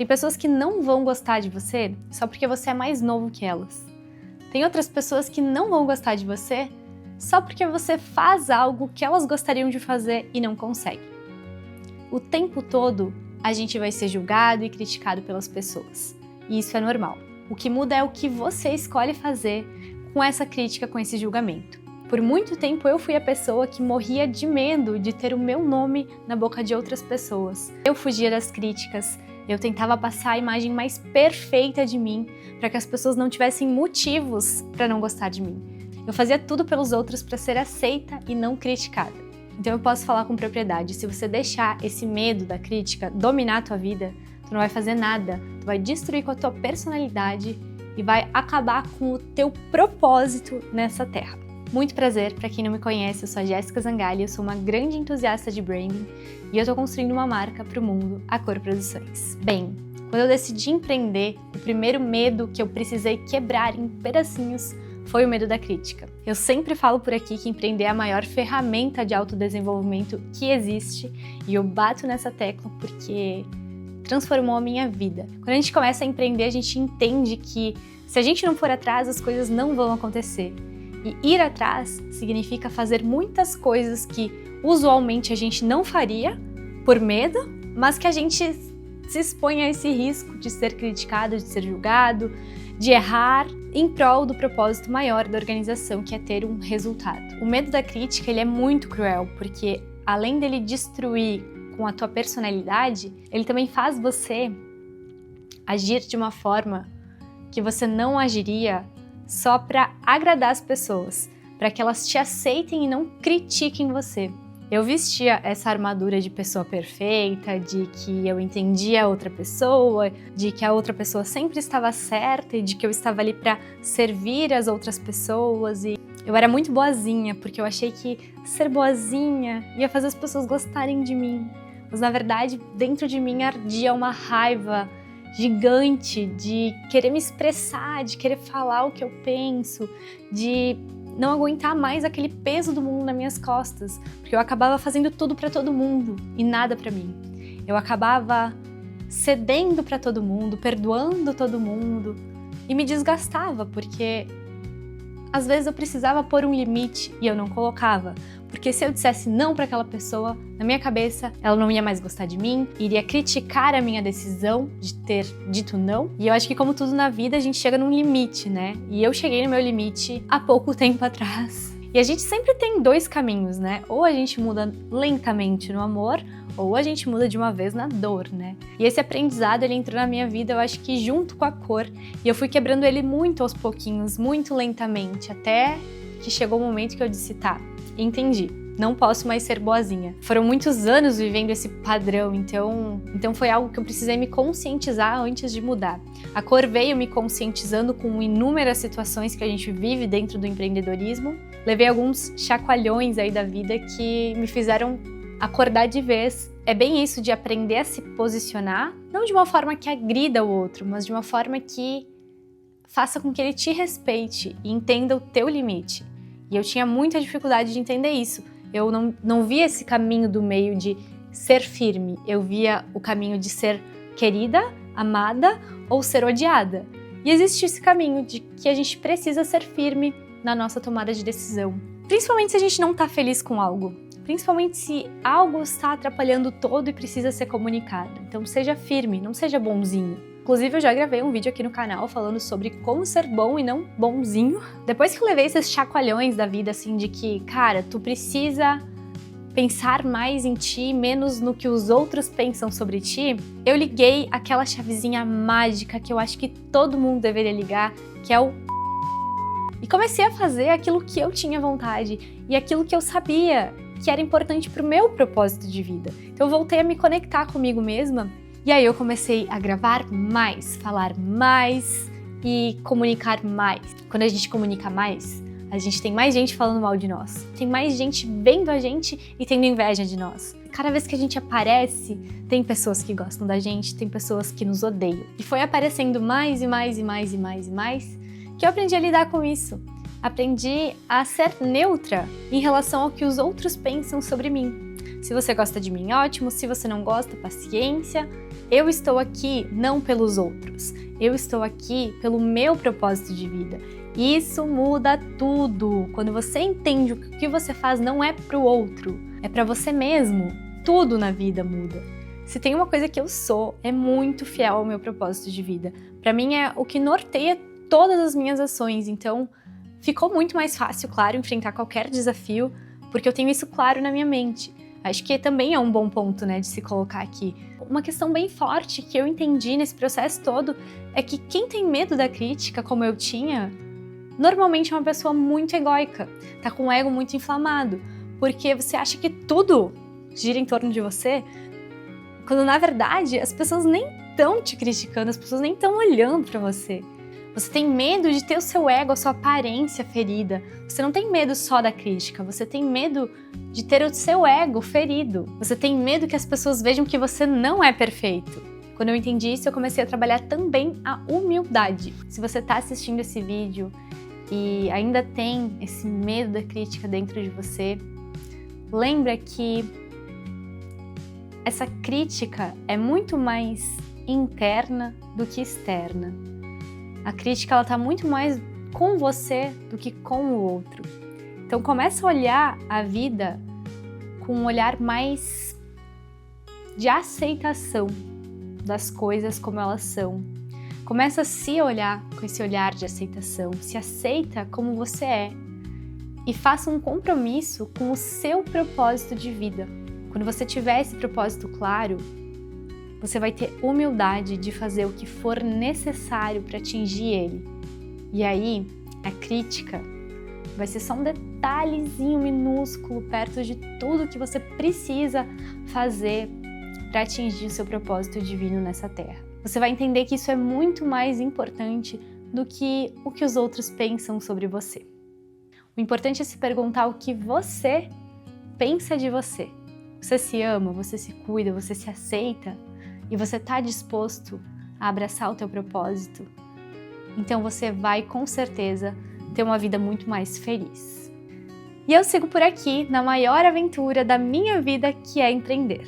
Tem pessoas que não vão gostar de você só porque você é mais novo que elas. Tem outras pessoas que não vão gostar de você só porque você faz algo que elas gostariam de fazer e não consegue. O tempo todo, a gente vai ser julgado e criticado pelas pessoas. E isso é normal. O que muda é o que você escolhe fazer com essa crítica, com esse julgamento. Por muito tempo eu fui a pessoa que morria de medo de ter o meu nome na boca de outras pessoas. Eu fugia das críticas, eu tentava passar a imagem mais perfeita de mim para que as pessoas não tivessem motivos para não gostar de mim. Eu fazia tudo pelos outros para ser aceita e não criticada. Então eu posso falar com propriedade, se você deixar esse medo da crítica dominar a tua vida, tu não vai fazer nada, tu vai destruir com a tua personalidade e vai acabar com o teu propósito nessa terra. Muito prazer, para quem não me conhece, eu sou a Jéssica Zangali, eu sou uma grande entusiasta de branding e eu tô construindo uma marca para o mundo, a Cor Produções. Bem, quando eu decidi empreender, o primeiro medo que eu precisei quebrar em pedacinhos foi o medo da crítica. Eu sempre falo por aqui que empreender é a maior ferramenta de autodesenvolvimento que existe e eu bato nessa tecla porque transformou a minha vida. Quando a gente começa a empreender, a gente entende que se a gente não for atrás, as coisas não vão acontecer. E ir atrás significa fazer muitas coisas que usualmente a gente não faria por medo, mas que a gente se expõe a esse risco de ser criticado, de ser julgado, de errar em prol do propósito maior da organização, que é ter um resultado. O medo da crítica, ele é muito cruel, porque além dele destruir com a tua personalidade, ele também faz você agir de uma forma que você não agiria só para agradar as pessoas, para que elas te aceitem e não critiquem você. Eu vestia essa armadura de pessoa perfeita, de que eu entendia a outra pessoa, de que a outra pessoa sempre estava certa e de que eu estava ali para servir as outras pessoas. E eu era muito boazinha, porque eu achei que ser boazinha ia fazer as pessoas gostarem de mim. Mas na verdade, dentro de mim ardia uma raiva gigante de querer me expressar, de querer falar o que eu penso, de não aguentar mais aquele peso do mundo nas minhas costas, porque eu acabava fazendo tudo para todo mundo e nada para mim. Eu acabava cedendo para todo mundo, perdoando todo mundo e me desgastava, porque às vezes eu precisava pôr um limite e eu não colocava. Porque se eu dissesse não para aquela pessoa, na minha cabeça, ela não ia mais gostar de mim, iria criticar a minha decisão de ter dito não. E eu acho que como tudo na vida, a gente chega num limite, né? E eu cheguei no meu limite há pouco tempo atrás. E a gente sempre tem dois caminhos, né? Ou a gente muda lentamente no amor, ou a gente muda de uma vez na dor, né? E esse aprendizado, ele entrou na minha vida, eu acho que junto com a cor, e eu fui quebrando ele muito aos pouquinhos, muito lentamente, até que chegou o momento que eu disse, tá, entendi, não posso mais ser boazinha. Foram muitos anos vivendo esse padrão, então foi algo que eu precisei me conscientizar antes de mudar. A cor veio me conscientizando com inúmeras situações que a gente vive dentro do empreendedorismo. Levei alguns chacoalhões aí da vida que me fizeram acordar de vez. É bem isso de aprender a se posicionar, não de uma forma que agrida o outro, mas de uma forma que faça com que ele te respeite e entenda o teu limite. E eu tinha muita dificuldade de entender isso. Eu não via esse caminho do meio de ser firme. Eu via o caminho de ser querida, amada ou ser odiada. E existe esse caminho de que a gente precisa ser firme na nossa tomada de decisão. Principalmente se a gente não está feliz com algo. Principalmente se algo está atrapalhando todo e precisa ser comunicado. Então seja firme, não seja bonzinho. Inclusive, eu já gravei um vídeo aqui no canal falando sobre como ser bom e não bonzinho. Depois que eu levei esses chacoalhões da vida, assim, de que, cara, tu precisa pensar mais em ti, menos no que os outros pensam sobre ti, eu liguei aquela chavezinha mágica que eu acho que todo mundo deveria ligar, que é o... E comecei a fazer aquilo que eu tinha vontade e aquilo que eu sabia que era importante pro meu propósito de vida. Então eu voltei a me conectar comigo mesma. E aí eu comecei a gravar mais, falar mais e comunicar mais. Quando a gente comunica mais, a gente tem mais gente falando mal de nós. Tem mais gente vendo a gente e tendo inveja de nós. Cada vez que a gente aparece, tem pessoas que gostam da gente, tem pessoas que nos odeiam. E foi aparecendo mais e mais e mais e mais e mais que eu aprendi a lidar com isso. Aprendi a ser neutra em relação ao que os outros pensam sobre mim. Se você gosta de mim, ótimo. Se você não gosta, paciência. Eu estou aqui não pelos outros. Eu estou aqui pelo meu propósito de vida. Isso muda tudo. Quando você entende que o que você faz não é pro outro, é pra você mesmo, tudo na vida muda. Se tem uma coisa que eu sou, é muito fiel ao meu propósito de vida. Pra mim é o que norteia todas as minhas ações. Então, ficou muito mais fácil, claro, enfrentar qualquer desafio, porque eu tenho isso claro na minha mente. Acho que também é um bom ponto, né, de se colocar aqui. Uma questão bem forte que eu entendi nesse processo todo é que quem tem medo da crítica, como eu tinha, normalmente é uma pessoa muito egóica, tá com o ego muito inflamado, porque você acha que tudo gira em torno de você, quando na verdade as pessoas nem estão te criticando, as pessoas nem estão olhando pra você. Você tem medo de ter o seu ego, a sua aparência ferida. Você não tem medo só da crítica, você tem medo de ter o seu ego ferido. Você tem medo que as pessoas vejam que você não é perfeito. Quando eu entendi isso, eu comecei a trabalhar também a humildade. Se você está assistindo esse vídeo e ainda tem esse medo da crítica dentro de você, lembra que essa crítica é muito mais interna do que externa. A crítica ela tá muito mais com você do que com o outro. Então começa a olhar a vida com um olhar mais de aceitação das coisas como elas são. Começa a se olhar com esse olhar de aceitação, se aceita como você é e faça um compromisso com o seu propósito de vida. Quando você tiver esse propósito claro, você vai ter humildade de fazer o que for necessário para atingir ele. E aí, a crítica vai ser só um detalhezinho minúsculo perto de tudo que você precisa fazer para atingir o seu propósito divino nessa terra. Você vai entender que isso é muito mais importante do que o que os outros pensam sobre você. O importante é se perguntar o que você pensa de você. Você se ama, você se cuida, você se aceita? E você está disposto a abraçar o teu propósito, então você vai com certeza ter uma vida muito mais feliz. E eu sigo por aqui na maior aventura da minha vida, que é empreender.